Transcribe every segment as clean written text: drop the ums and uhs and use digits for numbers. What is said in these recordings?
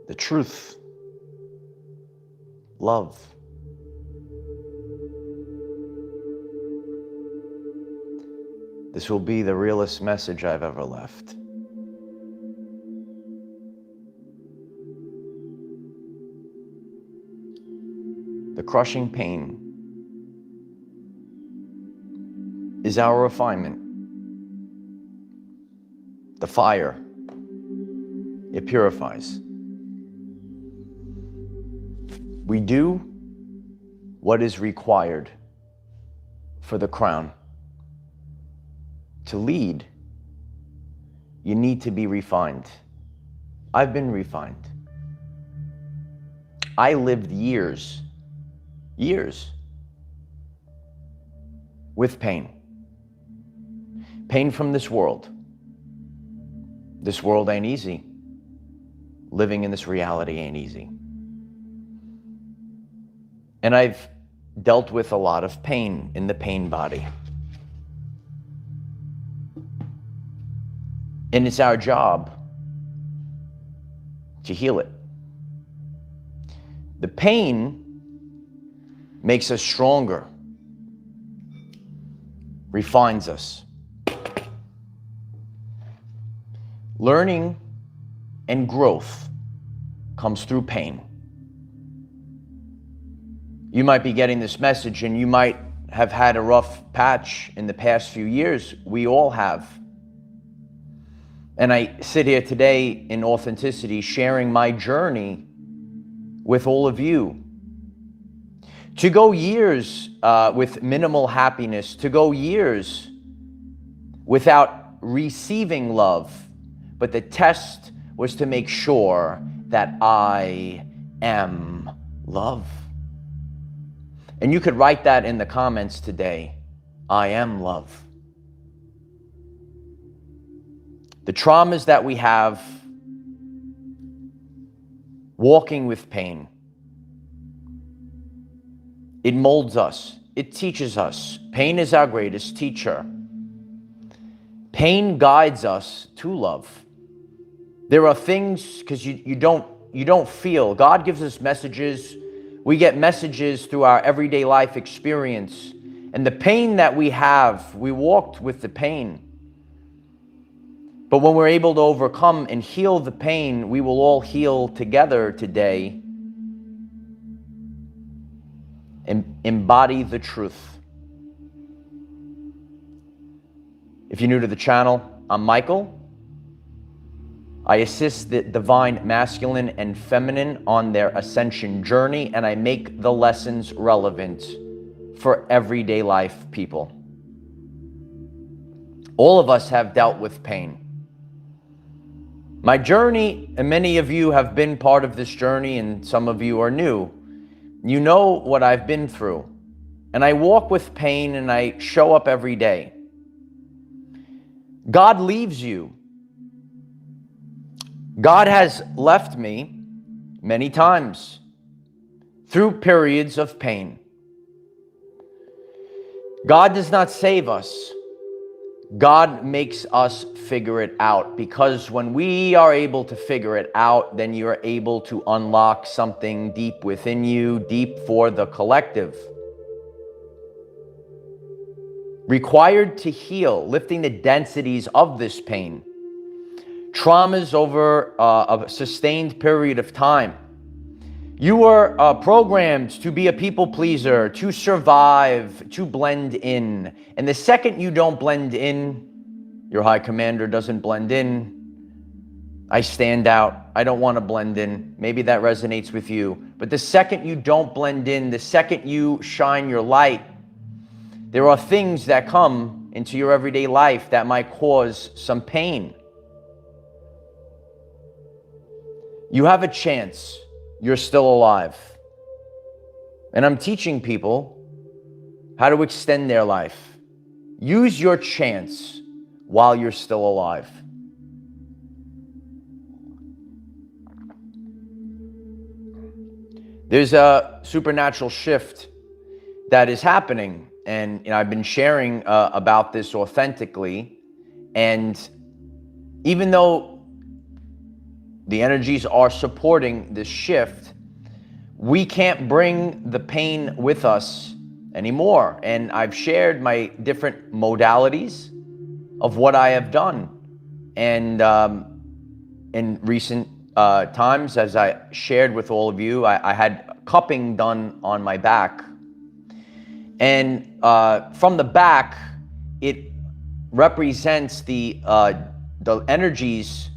the truth, love. This will be the realest message I've ever left. The crushing pain is our refinement. The fire, it purifies. We do what is required for the crown. To lead, you need to be refined. I've been refined. I lived years with pain. Pain from this world. This world ain't easy. Living in this reality ain't easy. And I've dealt with a lot of pain in the pain body. And it's our job to heal it. The pain makes us stronger, refines us. Learning and growth comes through pain. You might be getting this message and you might have had a rough patch in the past few years. We all have. And I sit here today in authenticity, sharing my journey with all of you. To go years with minimal happiness, to go years without receiving love, but the test was to make sure that I am love. And you could write that in the comments today. I am love. The traumas that we have, walking with pain, it molds us. It teaches us. Pain is our greatest teacher. Pain guides us to love. There are things, because you don't feel. God gives us messages. We get messages through our everyday life experience. And the pain that we have, we walked with the pain. But when we're able to overcome and heal the pain, we will all heal together today and embody the truth. If you're new to the channel, I'm Michael. I assist the divine masculine and feminine on their ascension journey, and I make the lessons relevant for everyday life people. All of us have dealt with pain. My journey, and many of you have been part of this journey, and some of you are new. You know what I've been through. And I walk with pain and I show up every day. God leaves you. God has left me many times through periods of pain. God does not save us. God makes us figure it out, because when we are able to figure it out, then you are able to unlock something deep within you, deep for the collective. Required to heal, lifting the densities of this pain. Traumas over a sustained period of time. You were programmed to be a people pleaser, to survive, to blend in. And the second you don't blend in, your high commander doesn't blend in. I stand out. I don't want to blend in. Maybe that resonates with you. But the second you don't blend in, the second you shine your light, there are things that come into your everyday life that might cause some pain. You have a chance. You're still alive. And I'm teaching people how to extend their life. Use your chance while you're still alive. There's a supernatural shift that is happening. And I've been sharing about this authentically. And even though the energies are supporting this shift, we can't bring the pain with us anymore. And I've shared my different modalities of what I have done. And in recent times, as I shared with all of you, I had cupping done on my back. And from the back, it represents the energies,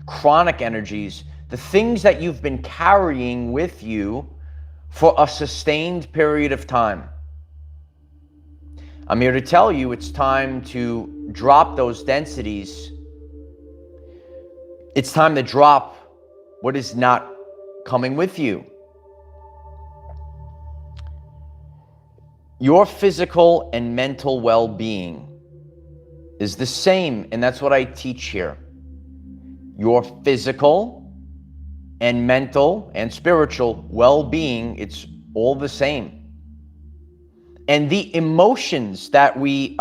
chronic energies, the things that you've been carrying with you for a sustained period of time. I'm here to tell you it's time to drop those densities. It's time to drop what is not coming with you. Your physical and mental well-being is the same, and that's what I teach here. Your physical and mental and spiritual well-being, it's all the same. And the emotions that we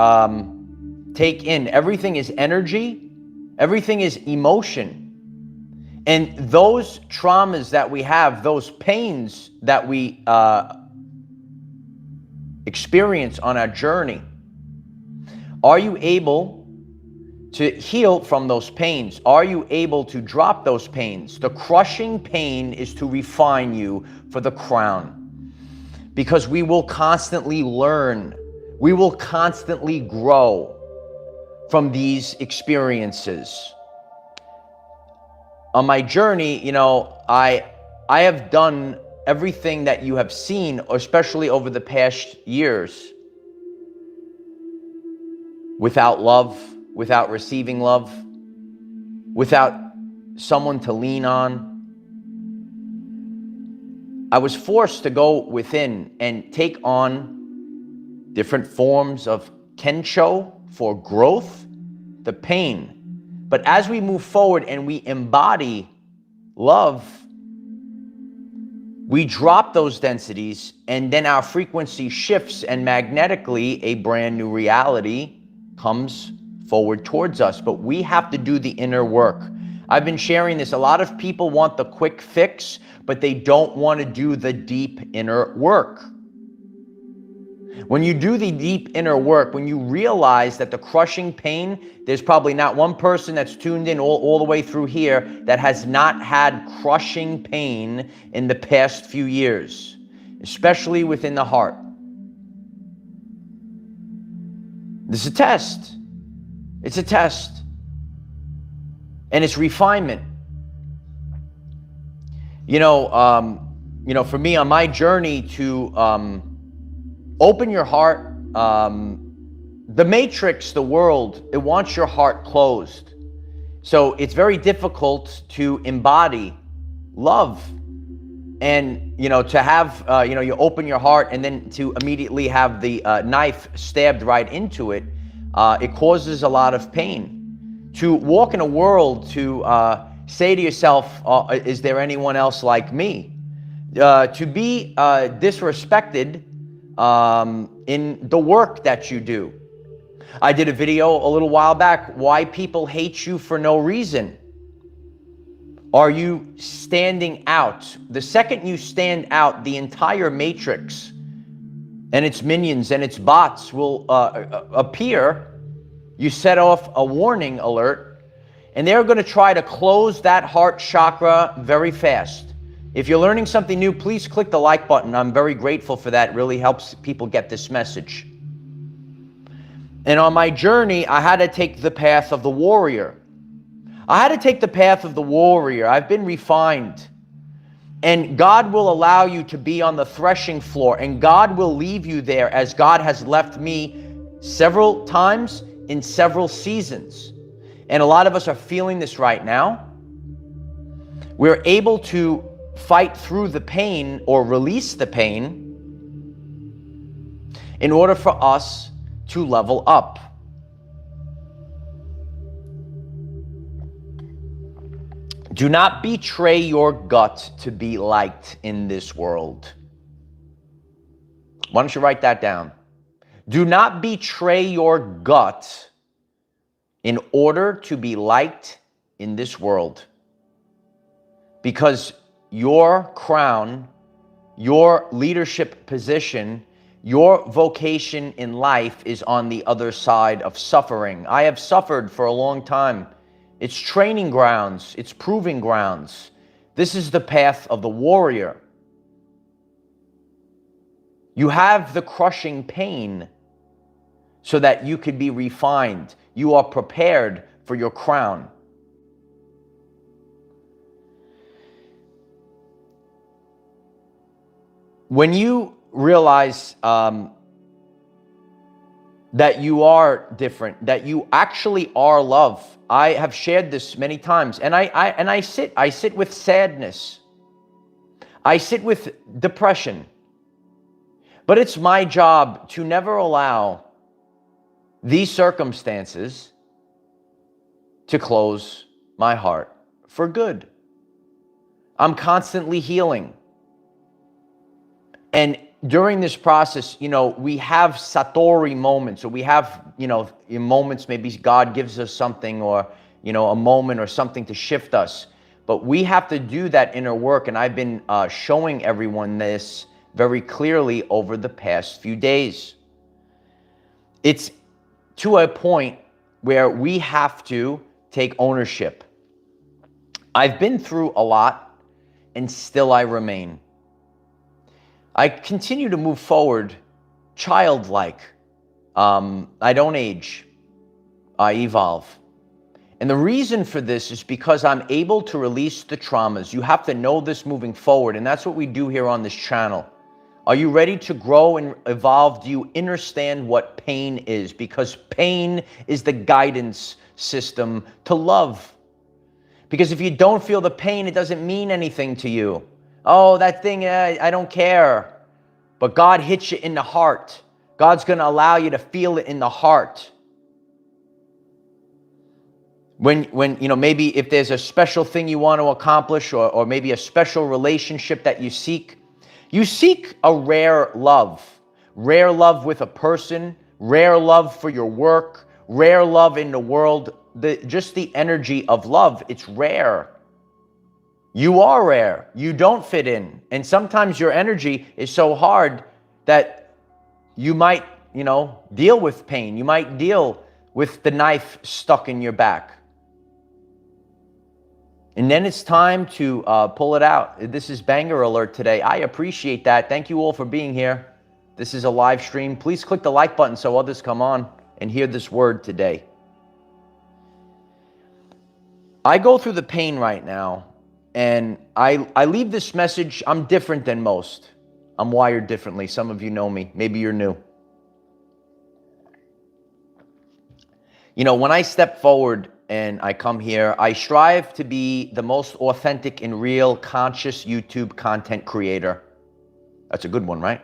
take in, everything is energy, everything is emotion. And those traumas that we have, those pains that we experience on our journey, are you able to heal from those pains? Are you able to drop those pains? The crushing pain is to refine you for the crown, because we will constantly learn, we will constantly grow from these experiences. On my journey, you know, I have done everything that you have seen, especially over the past years, without love, without receiving love, without someone to lean on. I was forced to go within and take on different forms of kensho for growth, the pain. But as we move forward and we embody love, we drop those densities, and then our frequency shifts, and magnetically a brand new reality comes forward towards us. But we have to do the inner work. I've been sharing this. A lot of people want the quick fix, but they don't want to do the deep inner work. When you do the deep inner work, when you realize that the crushing pain, there's probably not one person that's tuned in all the way through here that has not had crushing pain in the past few years, especially within the heart. This is a test. It's a test. And it's refinement. You know, for me on my journey to open your heart, the matrix, the world, it wants your heart closed. So it's very difficult to embody love. And, you know, to have, you open your heart and then to immediately have the knife stabbed right into it, it causes a lot of pain. To walk in a world, to say to yourself, is there anyone else like me? To be disrespected in the work that you do. I did a video a little while back, why people hate you for no reason. Are you standing out? The second you stand out, the entire matrix and its minions and its bots will appear. You set off a warning alert, and they're going to try to close that heart chakra very fast. If you're learning something new, please click the like button. I'm very grateful for that. It really helps people get this message. And on my journey, I had to take the path of the warrior. I had to take the path of the warrior. I've been refined. And God will allow you to be on the threshing floor, and God will leave you there as God has left me several times in several seasons. And a lot of us are feeling this right now. We're able to fight through the pain or release the pain in order for us to level up. Do not betray your gut to be liked in this world. Why don't you write that down? Do not betray your gut in order to be liked in this world. because your crown, your leadership position, your vocation in life is on the other side of suffering. I have suffered for a long time. It's training grounds. It's proving grounds. This is the path of the warrior. You have the crushing pain so that you could be refined. You are prepared for your crown. When you realize that you are different, that you actually are love. I have shared this many times, and I sit with sadness. I sit with depression. But it's my job to never allow these circumstances to close my heart for good. I'm constantly healing. And during this process, we have satori moments, or we have, in moments, maybe God gives us something, or, a moment or something to shift us. But we have to do that inner work. And I've been showing everyone this very clearly over the past few days. It's to a point where we have to take ownership. I've been through a lot, and still I remain. I continue to move forward childlike. I don't age. I evolve. And the reason for this is because I'm able to release the traumas. You have to know this moving forward, and that's what we do here on this channel. Are you ready to grow and evolve? Do you understand what pain is? Because pain is the guidance system to love. Because if you don't feel the pain, it doesn't mean anything to you. Oh, that thing, I don't care. But God hits you in the heart. God's going to allow you to feel it in the heart. When maybe if there's a special thing you want to accomplish, or maybe a special relationship that you seek a rare love with a person, rare love for your work, rare love in the world, just the energy of love, it's rare. You are rare. You don't fit in. And sometimes your energy is so hard that you might, deal with pain. You might deal with the knife stuck in your back. And then it's time to pull it out. This is Banger Alert today. I appreciate that. Thank you all for being here. This is a live stream. Please click the like button so others come on and hear this word today. I go through the pain right now, and I leave this message. I'm different than most. I'm wired differently. Some of you know me. Maybe you're new. When I step forward and I come here, I strive to be the most authentic and real conscious YouTube content creator. That's a good one, right?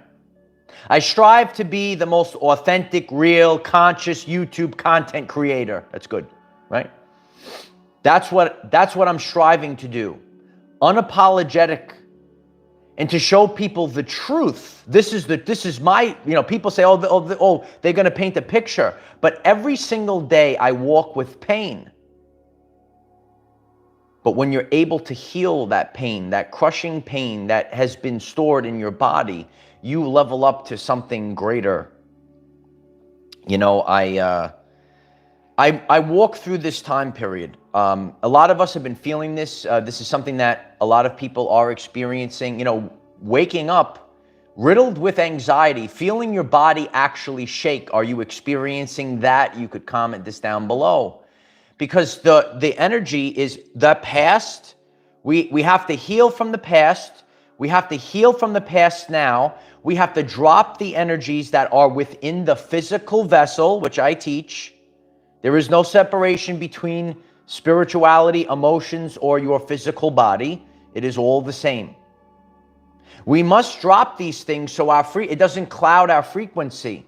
I strive to be the most authentic, real, conscious YouTube content creator. That's good, right? That's what I'm striving to do. Unapologetic, and to show people the truth. This is my, people say, they're going to paint a picture. But every single day I walk with pain. But when you're able to heal that pain, that crushing pain that has been stored in your body, you level up to something greater. I walk through this time period. A lot of us have been feeling this. This is something that a lot of people are experiencing. Waking up riddled with anxiety, feeling your body actually shake. Are you experiencing that? You could comment this down below. Because the energy is the past. We have to heal from the past. We have to heal from the past now. We have to drop the energies that are within the physical vessel, which I teach. There is no separation between spirituality, emotions, or your physical body. It is all the same. We must drop these things so it doesn't cloud our frequency.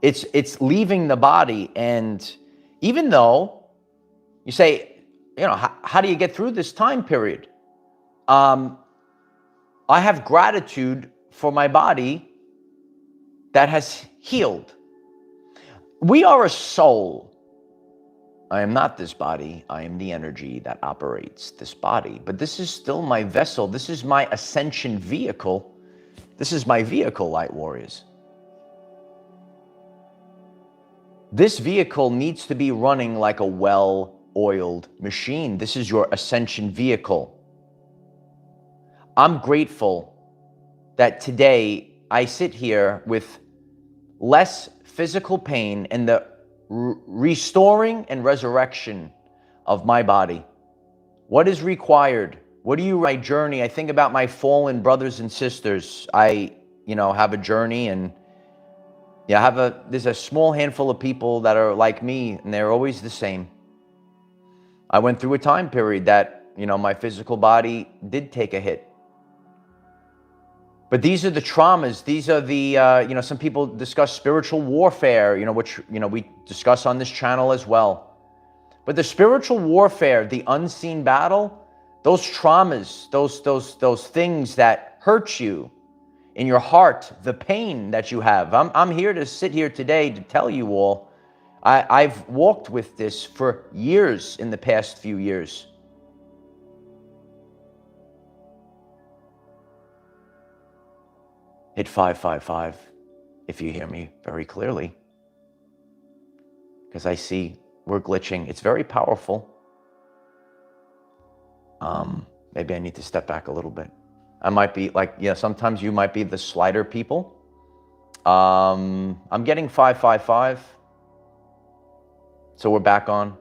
It's leaving the body. And even though you say, how do you get through this time period? I have gratitude for my body that has healed. We are a soul. I am not this body. I am the energy that operates this body. But this is still my vessel. This is my ascension vehicle. This is my vehicle, light warriors. This vehicle needs to be running like a well-oiled machine. This is your ascension vehicle. I'm grateful that today I sit here with less physical pain and the restoring and resurrection of my body. What is required? What do you, my journey? I think about my fallen brothers and sisters. I, have a journey, and there's a small handful of people that are like me, and they're always the same. I went through a time period that, my physical body did take a hit. But these are the traumas. These are the, some people discuss spiritual warfare, which, we discuss on this channel as well. But the spiritual warfare, the unseen battle, those traumas, those things that hurt you in your heart, the pain that you have. I'm here to sit here today to tell you all, I've walked with this for years in the past few years. Hit 555 if you hear me very clearly, because I see we're glitching. It's very powerful. Maybe I need to step back a little bit. I might be like, sometimes you might be the slider people. I'm getting 555. So we're back on.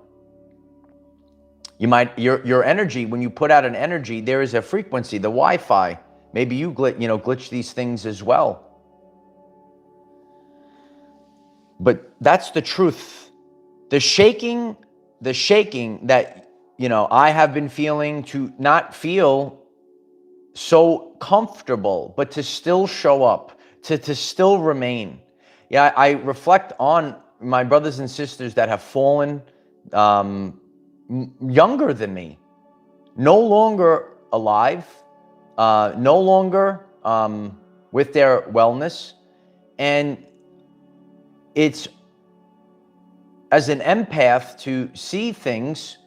Your energy, when you put out an energy, there is a frequency, the Wi-Fi. Maybe you glitch these things as well. But that's the truth. The shaking that, I have been feeling, to not feel so comfortable, but to still show up, to still remain. Yeah, I reflect on my brothers and sisters that have fallen younger than me, no longer alive, no longer with their wellness. And it's, as an empath, to see things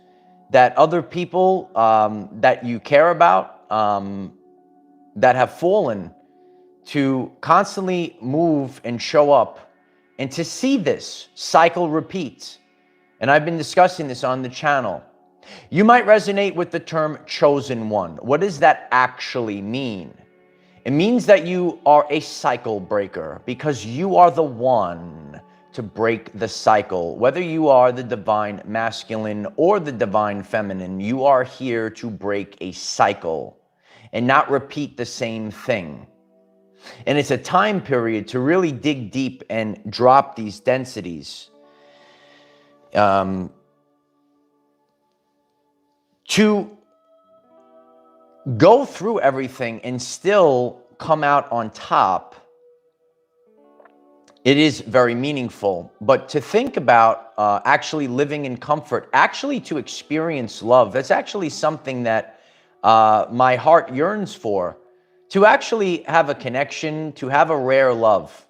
that other people that you care about that have fallen, to constantly move and show up, and to see this cycle repeat. And I've been discussing this on the channel. You might resonate with the term chosen one. What does that actually mean? It means that you are a cycle breaker, because you are the one to break the cycle. Whether you are the divine masculine or the divine feminine, you are here to break a cycle and not repeat the same thing. And it's a time period to really dig deep and drop these densities. To go through everything and still come out on top, it is very meaningful. But to think about actually living in comfort, actually to experience love, that's actually something that my heart yearns for. To actually have a connection, to have a rare love.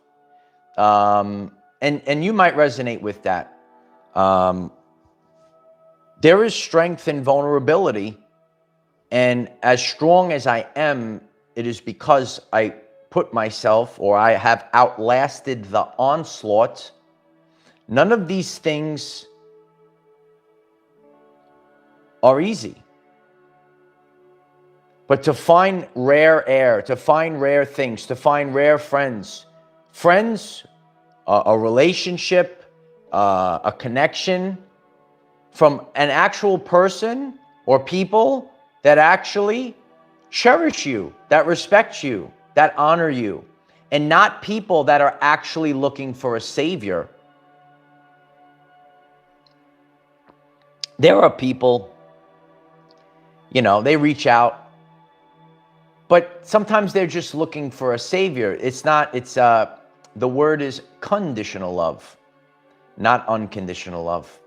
And you might resonate with that. There is strength in vulnerability. And as strong as I am, it is because I put myself, or I have outlasted the onslaught. None of these things are easy. But to find rare air, to find rare things, to find rare friends, a relationship, a connection from an actual person or people that actually cherish you, that respect you, that honor you, and not people that are actually looking for a savior. There are people, they reach out, but sometimes they're just looking for a savior. The word is conditional love, not unconditional love.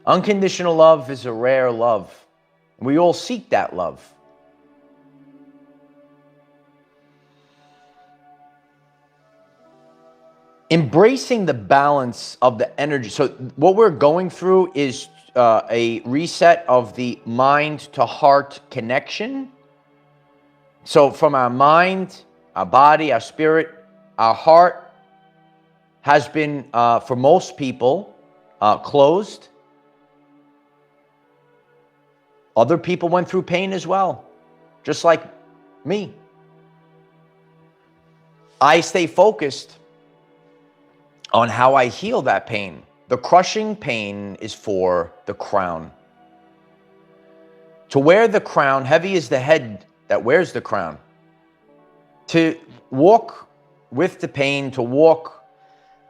Unconditional love is a rare love. We all seek that love. embracing the balance of the energy. So what we're going through is a reset of the mind to heart connection. So from our mind, our body, our spirit, our heart has been, for most people, closed. Other people went through pain as well, just like me. I stay focused on how I heal that pain. The crushing pain is for the crown. To wear the crown, heavy is the head that wears the crown. To walk with the pain, to walk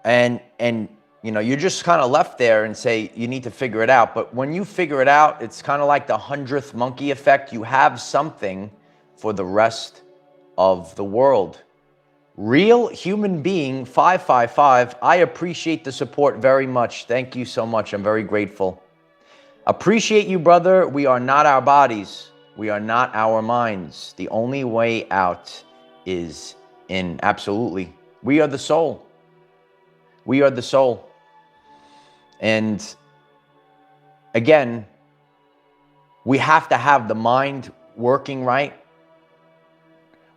and you're just kind of left there and say, you need to figure it out. But when you figure it out, it's kind of like the 100th monkey effect. You have something for the rest of the world. Real human being 555, I appreciate the support very much. Thank you so much. I'm very grateful. Appreciate you, brother. We are not our bodies. We are not our minds. The only way out is in. Absolutely. We are the soul. We are the soul. And again, we have to have the mind working right.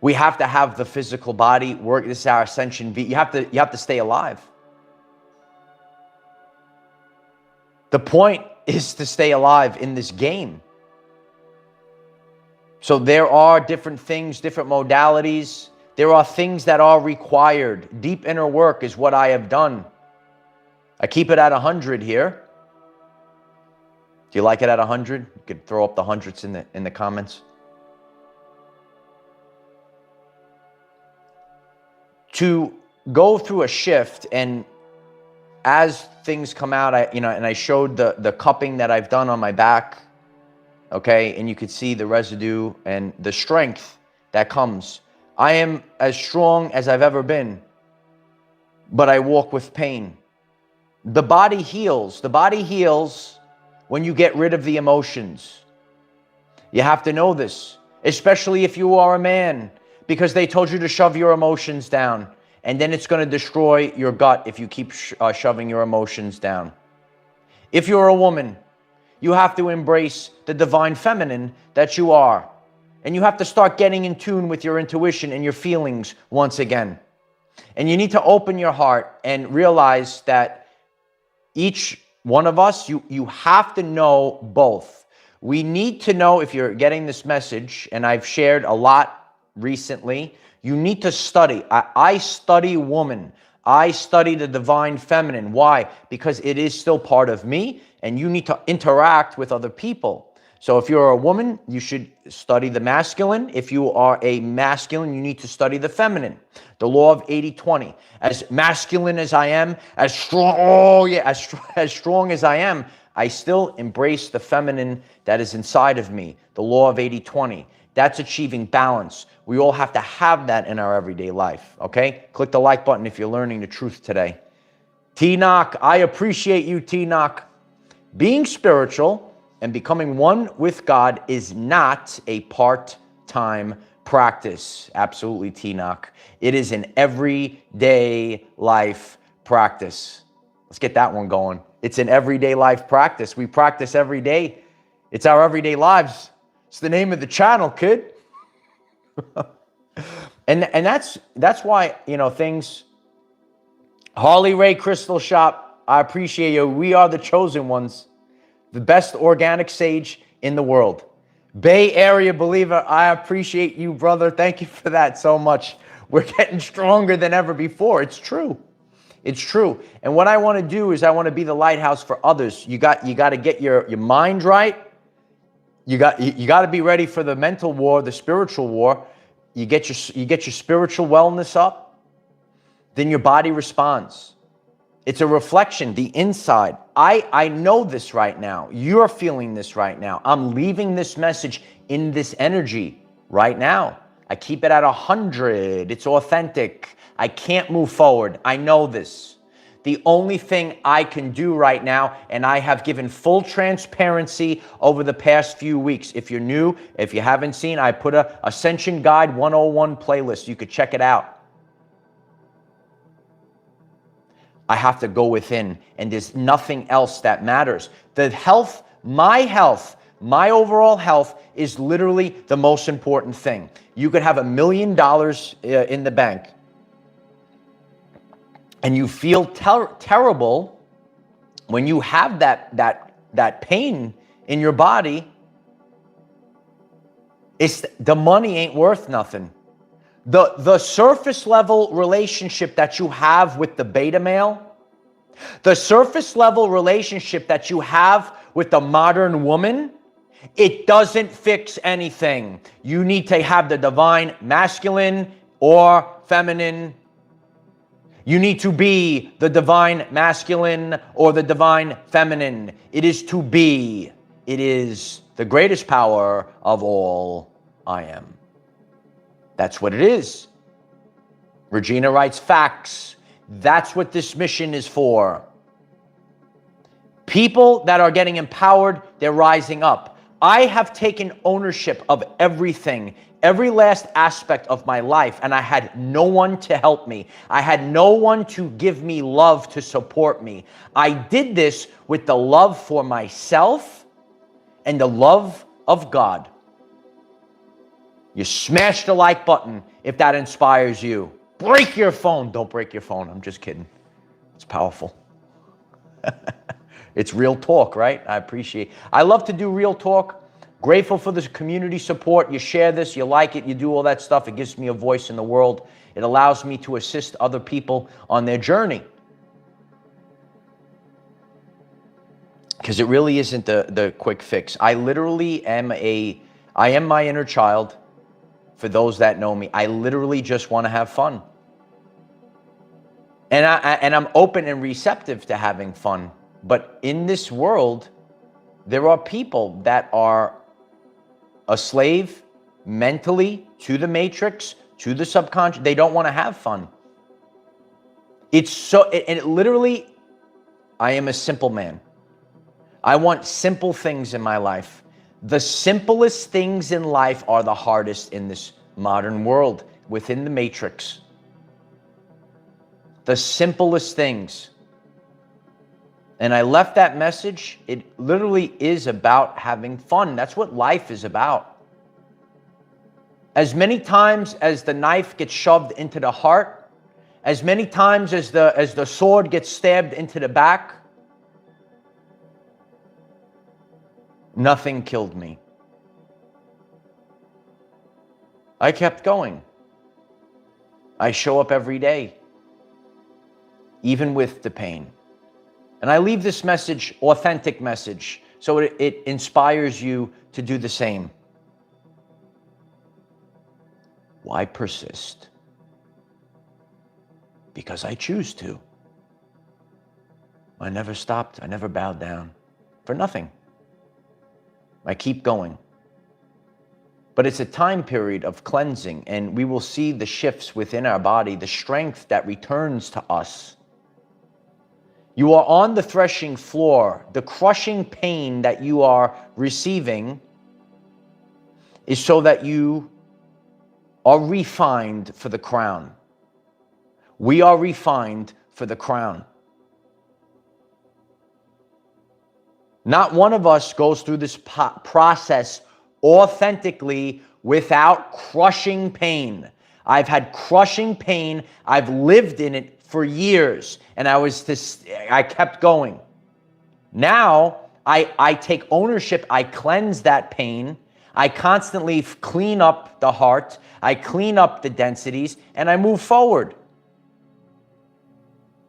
We have to have the physical body work. This is our ascension. You have to stay alive. The point is to stay alive in this game. So there are different things, different modalities. There are things that are required. Deep inner work is what I have done. I keep it at 100 here. Do you like it at 100? You could throw up the hundreds in the comments. To go through a shift, and as things come out, and I showed the cupping that I've done on my back, okay, and you could see the residue and the strength that comes. I am as strong as I've ever been, but I walk with pain. The body heals. The body heals when you get rid of the emotions. You have to know this, especially if you are a man, because they told you to shove your emotions down, and then it's going to destroy your gut if you keep shoving your emotions down. If you're a woman, you have to embrace the divine feminine that you are, and you have to start getting in tune with your intuition and your feelings once again. And you need to open your heart and realize that each one of us, you have to know both. We need to know, if you're getting this message, and I've shared a lot recently, you need to study. I study woman. I study the divine feminine. Why? Because it is still part of me, and you need to interact with other people. So if you're a woman, you should study the masculine. If you are a masculine, you need to study the feminine. The law of 80-20. As masculine as I am, as strong, as strong as I am, I still embrace the feminine that is inside of me. The law of 80-20. That's achieving balance. We all have to have that in our everyday life, okay? Click the like button if you're learning the truth today. T-Knock, I appreciate you, T-Knock. Being spiritual and becoming one with God is not a part-time practice. Absolutely, T-Knock. It is an everyday life practice. Let's get that one going. It's an everyday life practice. We practice every day. It's our everyday lives. It's the name of the channel, kid. and that's why, things. Harley Ray Crystal Shop, I appreciate you. We are the chosen ones. The best organic sage in the world. Bay Area believer, I appreciate you, brother. Thank you for that so much. We're getting stronger than ever before. It's true. It's true. And what I want to do is I want to be the lighthouse for others. You got to get your mind right. You got to be ready for the mental war, the spiritual war. You get your spiritual wellness up, then your body responds. It's a reflection, the inside. I know this right now. You're feeling this right now. I'm leaving this message in this energy right now. I keep it at 100. It's authentic. I can't move forward. I know this. The only thing I can do right now, and I have given full transparency over the past few weeks. If you're new, if you haven't seen, I put a Ascension Guide 101 playlist. You could check it out. I have to go within, and there's nothing else that matters. The health, my overall health is literally the most important thing. You could have $1 million in the bank, and you feel terrible when you have that pain in your body. It's the money ain't worth nothing. The surface level relationship that you have with the beta male, the surface level relationship that you have with the modern woman, it doesn't fix anything. You need to have the divine masculine or feminine. You need to be the divine masculine or the divine feminine. It is to be. It is the greatest power of all. I am. That's what it is. Regina writes facts. That's what this mission is for. People that are getting empowered, they're rising up. I have taken ownership of everything, every last aspect of my life, and I had no one to help me. I had no one to give me love, to support me. I did this with the love for myself and the love of God. You smash the like button if that inspires you. Break your phone. Don't break your phone. I'm just kidding. It's powerful. It's real talk, right? I appreciate it. I love to do real talk. Grateful for this community support. You share this, you like it, you do all that stuff. It gives me a voice in the world. It allows me to assist other people on their journey. Because it really isn't the quick fix. I literally am I am my inner child. For those that know me, I literally just want to have fun. And I'm open and receptive to having fun. But in this world, there are people that are a slave mentally to the matrix, to the subconscious. They don't want to have fun. It's so, and it literally, I am a simple man. I want simple things in my life. The simplest things in life are the hardest in this modern world, within the matrix. The simplest things. And I left that message. It literally is about having fun. That's what life is about. As many times as the knife gets shoved into the heart, as many times as the sword gets stabbed into the back, nothing killed me. I kept going. I show up every day, even with the pain. And I leave this message, authentic message, so it inspires you to do the same. Why persist? Because I choose to. I never stopped. I never bowed down for nothing. I keep going. But it's a time period of cleansing, and we will see the shifts within our body, the strength that returns to us. You are on the threshing floor. The crushing pain that you are receiving is so that you are refined for the crown. We are refined for the crown. Not one of us goes through this process authentically without crushing pain. I've had crushing pain. I've lived in it for years, and I kept going. Now I take ownership. I cleanse that pain. I constantly clean up the heart. I clean up the densities, and I move forward.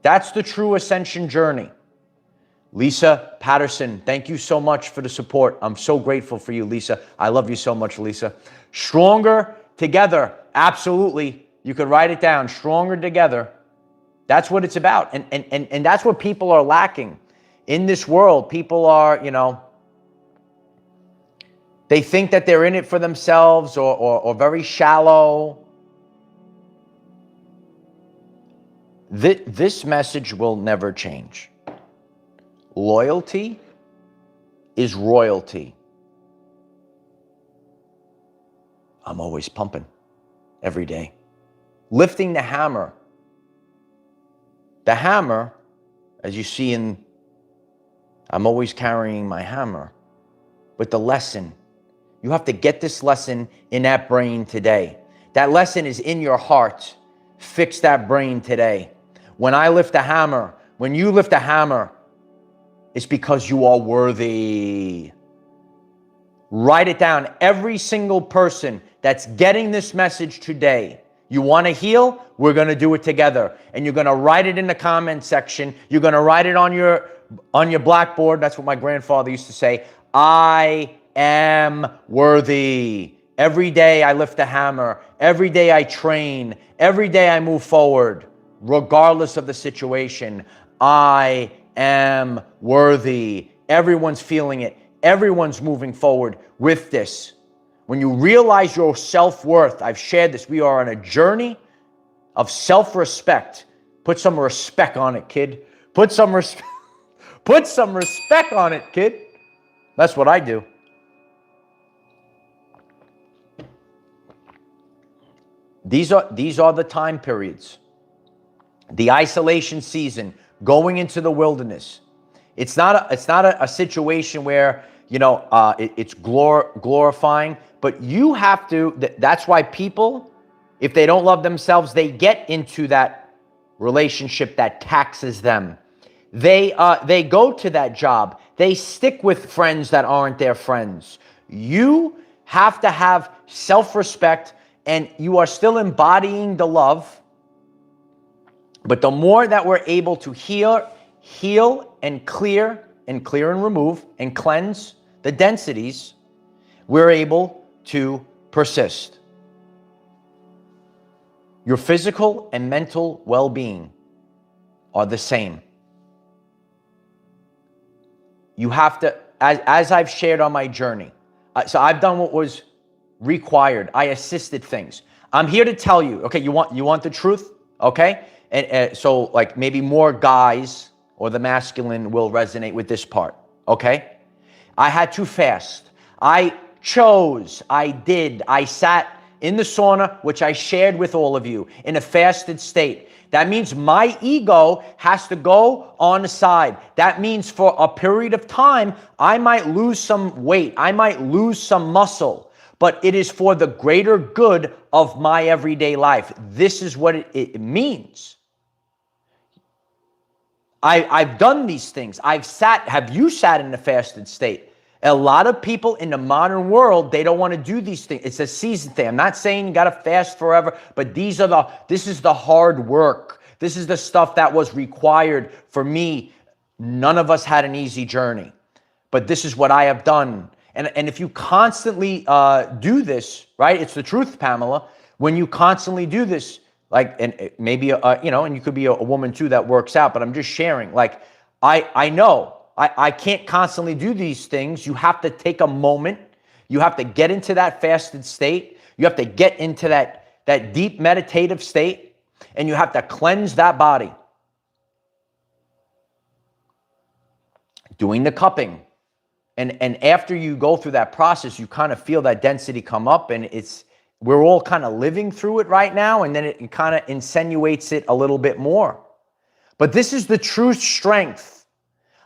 That's the true ascension journey. Lisa Patterson, thank you so much for the support. I'm so grateful for you, Lisa. I love you so much, Lisa. Stronger together. Absolutely. You could write it down. Stronger together. That's what it's about. And that's what people are lacking. In this world, people are, they think that they're in it for themselves or very shallow. This message will never change. Loyalty is royalty. I'm always pumping every day. Lifting the hammer. The hammer As you see I'm always carrying my hammer. But the lesson, you have to get this lesson in that brain today. That lesson is in your heart. Fix that brain today. When I lift a hammer, when you lift a hammer, it's because you are worthy. Write it down. Every single person that's getting this message today, you want to heal? We're going to do it together. And you're going to write it in the comment section. You're going to write it on your blackboard. That's what my grandfather used to say. I am worthy. Every day I lift a hammer. Every day I train. Every day I move forward, regardless of the situation. I am worthy. Everyone's feeling it. Everyone's moving forward with this. When you realize your self-worth, I've shared this, we are on a journey of self-respect. Put some respect on it, kid. Put some respect on it, kid. That's what I do. These are the time periods. The isolation season, going into the wilderness. It's not a situation where, it's glorifying, but you have to, that's why people, if they don't love themselves, they get into that relationship that taxes them. They go to that job. They stick with friends that aren't their friends. You have to have self-respect, and you are still embodying the love. But the more that we're able to heal and clear and remove and cleanse the densities, we're able to persist. Your physical and mental well-being are the same. You have to, as I've shared on my journey, so I've done what was required. I assisted things. I'm here to tell you, okay, you want the truth, okay? And so like maybe more guys or the masculine will resonate with this part, okay? I had to fast. I sat in the sauna, which I shared with all of you, in a fasted state. That means my ego has to go on the side. That means for a period of time, I might lose some weight. I might lose some muscle, but it is for the greater good of my everyday life. This is what it means. I've done these things. Have you sat in a fasted state? A lot of people in the modern world, they don't want to do these things. It's a season thing. I'm not saying you got to fast forever, but this is the hard work. This is the stuff that was required for me. None of us had an easy journey, but this is what I have done. And if you constantly do this, right? It's the truth, Pamela. When you constantly do this, like, and maybe, and you could be a woman too that works out, but I'm just sharing. Like, I know I can't constantly do these things. You have to take a moment. You have to get into that fasted state. You have to get into that deep meditative state, and you have to cleanse that body. Doing the cupping. And after you go through that process, you kind of feel that density come up, and we're all kind of living through it right now, and then it kind of insinuates it a little bit more. But this is the true strength.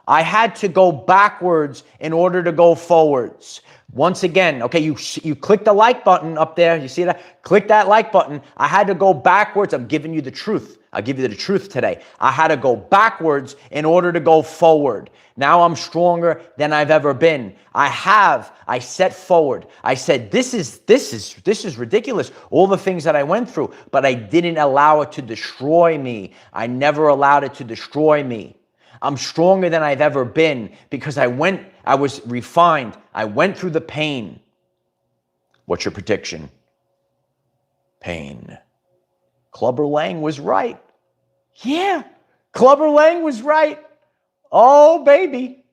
I had to go backwards in order to go forwards. Once again, okay, you click the like button up there. You see that? Click that like button. I had to go backwards. I'm giving you the truth. I'll give you the truth today. I had to go backwards in order to go forward. Now I'm stronger than I've ever been. I set forward. I said, this is ridiculous. All the things that I went through, but I didn't allow it to destroy me. I never allowed it to destroy me. I'm stronger than I've ever been because I was refined. I went through the pain. What's your prediction? Pain. Clubber Lang was right. Yeah, Clubber Lang was right. Oh, baby.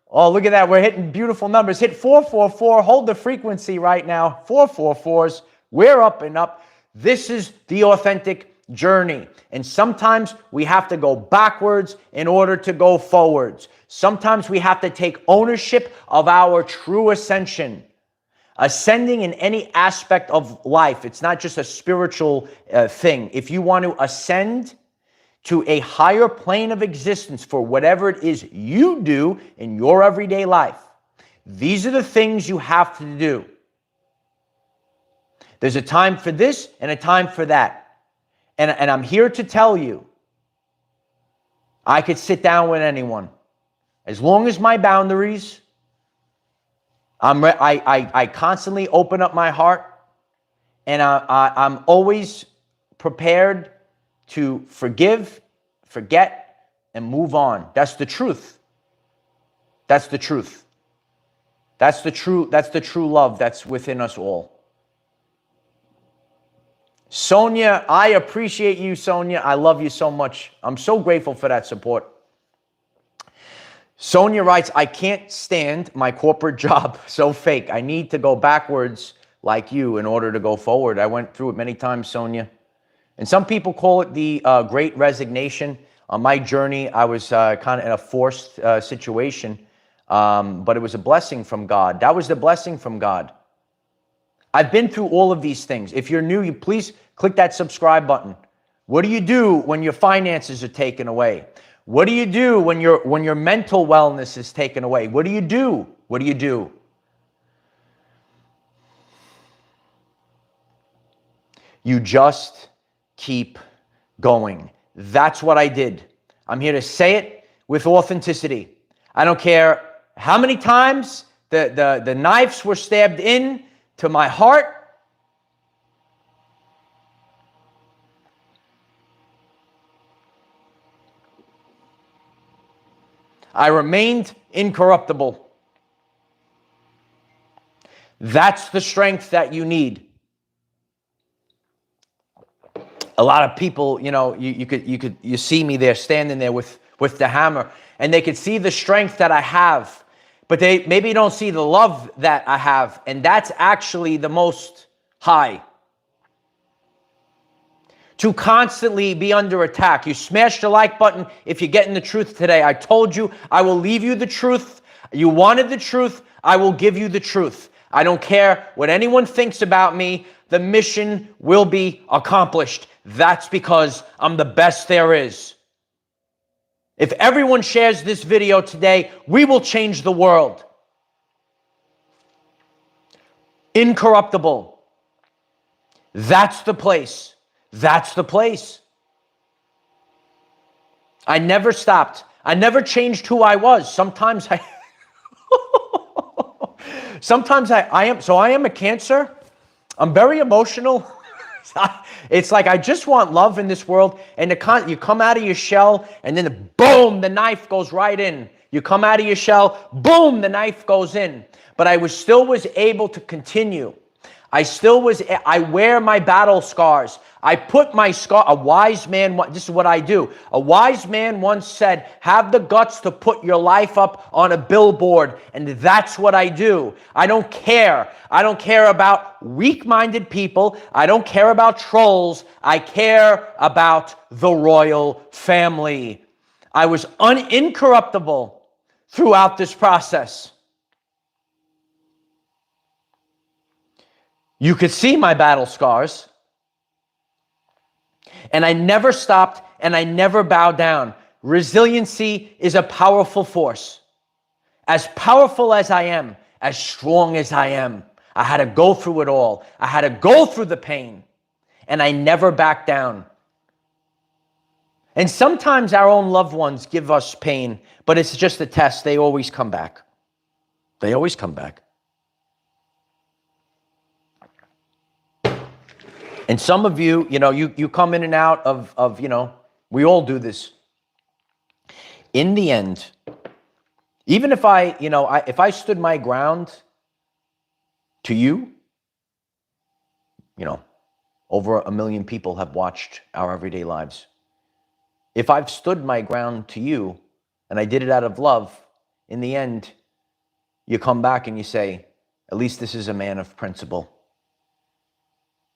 Oh, look at that. We're hitting beautiful numbers. Hit 444. Hold the frequency right now. 444s. We're up and up. This is the authentic journey. And sometimes we have to go backwards in order to go forwards. Sometimes we have to take ownership of our true ascension. Ascending in any aspect of life. It's not just a spiritual thing. If you want to ascend, to a higher plane of existence for whatever it is you do in your everyday life. These are the things you have to do. There's a time for this and a time for that. And I'm here to tell you, I could sit down with anyone. As long as my boundaries, I constantly open up my heart, and I'm always prepared to forgive, forget, and move on. That's the truth. That's the truth. That's the true love that's within us all. Sonia, I appreciate you, Sonia. I love you so much. I'm so grateful for that support. Sonia writes, I can't stand my corporate job. So fake. I need to go backwards like you in order to go forward. I went through it many times, Sonia. And some people call it the great resignation. On my journey, I was kind of in a forced situation, but it was a blessing from God. That was the blessing from God. I've been through all of these things. If you're new, you please click that subscribe button. What do you do when your finances are taken away? What do you do when your mental wellness is taken away? What do you do? What do you do? You just keep going. That's what I did. I'm here to say it with authenticity. I don't care how many times the knives were stabbed in to my heart. I remained incorruptible. That's the strength that you need. A lot of people, you see me there standing there with the hammer, and they could see the strength that I have, but they maybe don't see the love that I have, and that's actually the most high. To constantly be under attack. You smash the like button if you're getting the truth today. I told you I will leave you the truth. You wanted the truth. I will give you the truth. I don't care what anyone thinks about me. The mission will be accomplished. That's because I'm the best there is. If everyone shares this video today, we will change the world. Incorruptible. That's the place. That's the place. I never stopped. I never changed who I was. Sometimes I am a Cancer. I'm very emotional. It's like I just want love in this world, and you come out of your shell, and then boom, the knife goes right in. You come out of your shell, boom, the knife goes in. But I still was able to continue. I wear my battle scars. I put my scar, a wise man, this is what I do. A wise man once said, have the guts to put your life up on a billboard. And that's what I do. I don't care. I don't care about weak-minded people. I don't care about trolls. I care about the royal family. I was incorruptible throughout this process. You could see my battle scars. And I never stopped, and I never bowed down. Resiliency is a powerful force. As powerful as I am, as strong as I am, I had to go through it all. I had to go through the pain, and I never backed down. And sometimes our own loved ones give us pain, but it's just a test. They always come back. They always come back. And some of you, you come in and out of, we all do this. In the end, even if if I stood my ground to you, over 1 million people have watched our everyday lives. If I've stood my ground to you and I did it out of love, in the end, you come back and you say, at least this is a man of principle.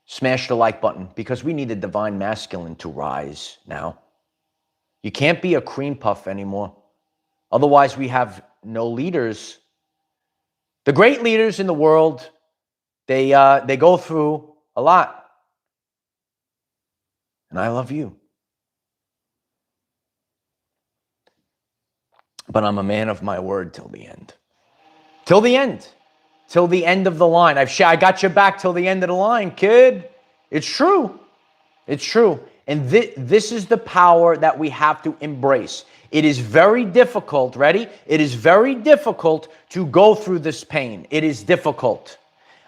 Smash the like button, because we need the divine masculine to rise now. You can't be a cream puff anymore. Otherwise, we have no leaders. The great leaders in the world, they go through a lot. And I love you. but I'm a man of my word till the end. Till the end. Till the end of the line. I got your back till the end of the line, kid. It's true. It's true. And this is the power that we have to embrace. It is very difficult, ready? It is very difficult to go through this pain. It is difficult.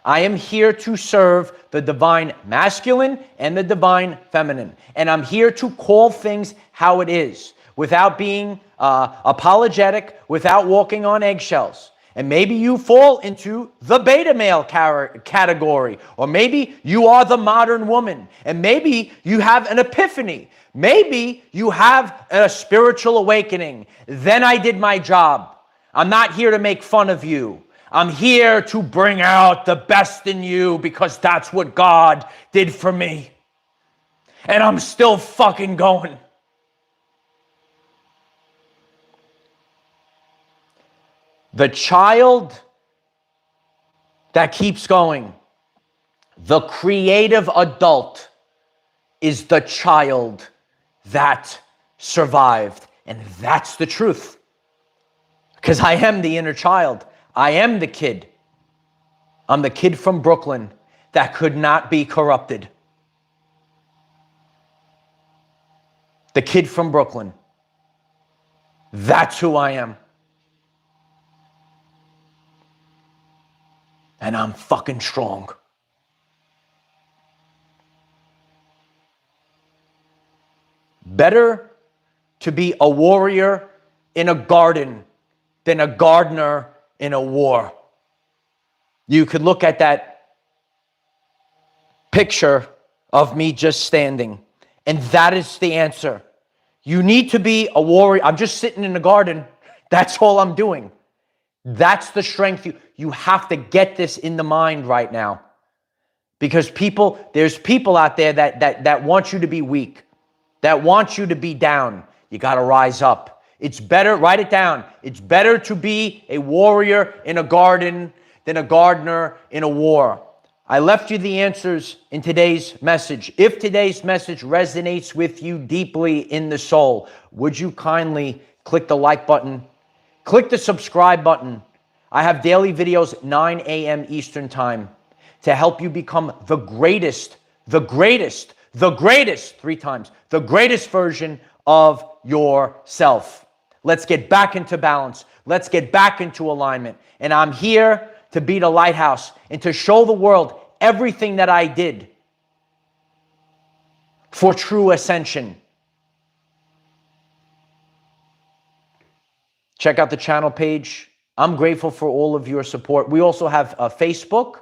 I am here to serve the divine masculine and the divine feminine. And I'm here to call things how it is, without being apologetic, without walking on eggshells. And maybe you fall into the beta male category, or maybe you are the modern woman, and maybe you have an epiphany. Maybe you have a spiritual awakening. Then I did my job. I'm not here to make fun of you. I'm here to bring out the best in you because that's what God did for me. And I'm still fucking going. The child that keeps going, the creative adult, is the child that survived. And that's the truth. Because I am the inner child. I am the kid. I'm the kid from Brooklyn that could not be corrupted. The kid from Brooklyn. That's who I am. And I'm fucking strong. Better to be a warrior in a garden than a gardener in a war. You could look at that picture of me just standing, and that is the answer. You need to be a warrior. I'm just sitting in the garden. That's all I'm doing. That's the strength. You have to get this in the mind right now. Because there's people out there that want you to be weak, that want you to be down. You got to rise up. It's better, write it down. It's better to be a warrior in a garden than a gardener in a war. I left you the answers in today's message. If today's message resonates with you deeply in the soul, would you kindly click the like button? Click the subscribe button. I have daily videos at 9 a.m. Eastern Time to help you become the greatest, 3 times, the greatest version of yourself. Let's get back into balance. Let's get back into alignment. And I'm here to be the lighthouse and to show the world everything that I did for true ascension. Check out the channel page. I'm grateful for all of your support. We also have a Facebook.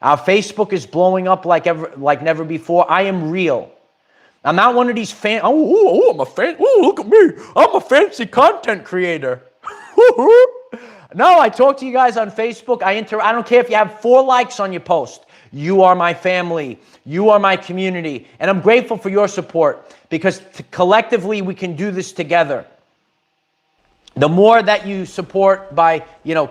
Our Facebook is blowing up like never before. I am real. I'm not one of these I'm a fan. Oh, look at me. I'm a fancy content creator. No, I talk to you guys on Facebook. I don't care if you have 4 likes on your post. You are my family. You are my community. And I'm grateful for your support because collectively we can do this together. The more that you support by,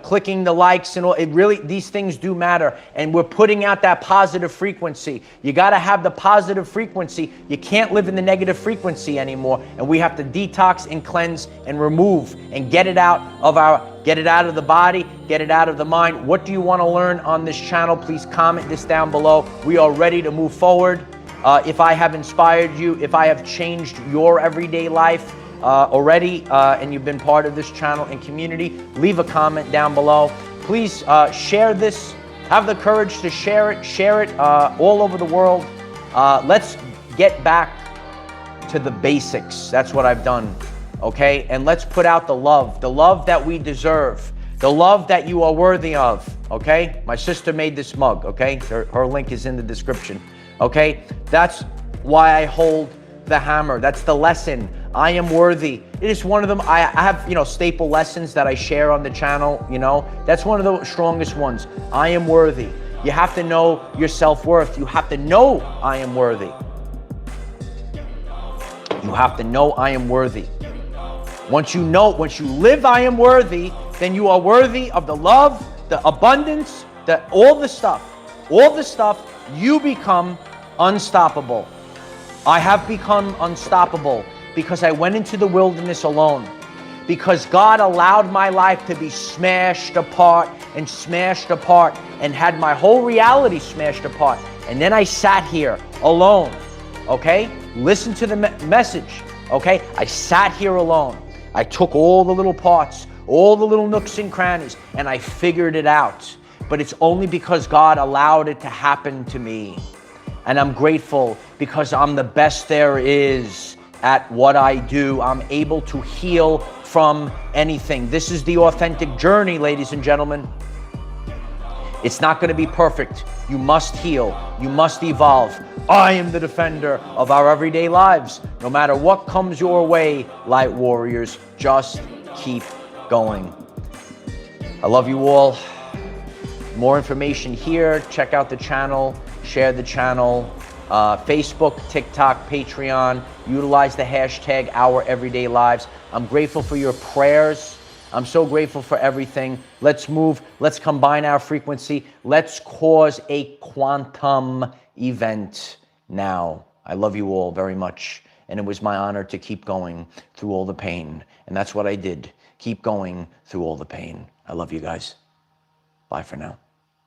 clicking the likes and all, these things do matter. And we're putting out that positive frequency. You got to have the positive frequency. You can't live in the negative frequency anymore. And we have to detox and cleanse and remove and get it out of the body, get it out of the mind. What do you want to learn on this channel? Please comment this down below. We are ready to move forward. If I have inspired you, if I have changed your everyday life, already, and you've been part of this channel and community, leave a comment down below. Please share this. Have the courage to share it all over the world. Let's get back to the basics. That's what I've done, okay? And let's put out the love that we deserve, the love that you are worthy of, okay? My sister made this mug, okay? Her link is in the description, okay? That's why I hold the hammer. That's the lesson. I am worthy. It is one of them. I have, staple lessons that I share on the channel, That's one of the strongest ones. I am worthy. You have to know your self-worth. You have to know I am worthy. You have to know I am worthy. Once you live I am worthy, then you are worthy of the love, the abundance, all the stuff, you become unstoppable. I have become unstoppable because I went into the wilderness alone, because God allowed my life to be smashed apart and had my whole reality smashed apart. And then I sat here alone, okay? Listen to the message, okay? I sat here alone. I took all the little parts, all the little nooks and crannies, and I figured it out. But it's only because God allowed it to happen to me. And I'm grateful because I'm the best there is at what I do. I'm able to heal from anything. This is the authentic journey, ladies and gentlemen. It's not going to be perfect. You must heal. You must evolve. I am the defender of our everyday lives. No matter what comes your way, light warriors, just keep going. I love you all. More information here. Check out the channel. Share the channel. Facebook, TikTok, Patreon. Utilize the hashtag #OurEverydayLives. I'm grateful for your prayers. I'm so grateful for everything. Let's move. Let's combine our frequency. Let's cause a quantum event now. I love you all very much. And it was my honor to keep going through all the pain. And that's what I did. Keep going through all the pain. I love you guys. Bye for now.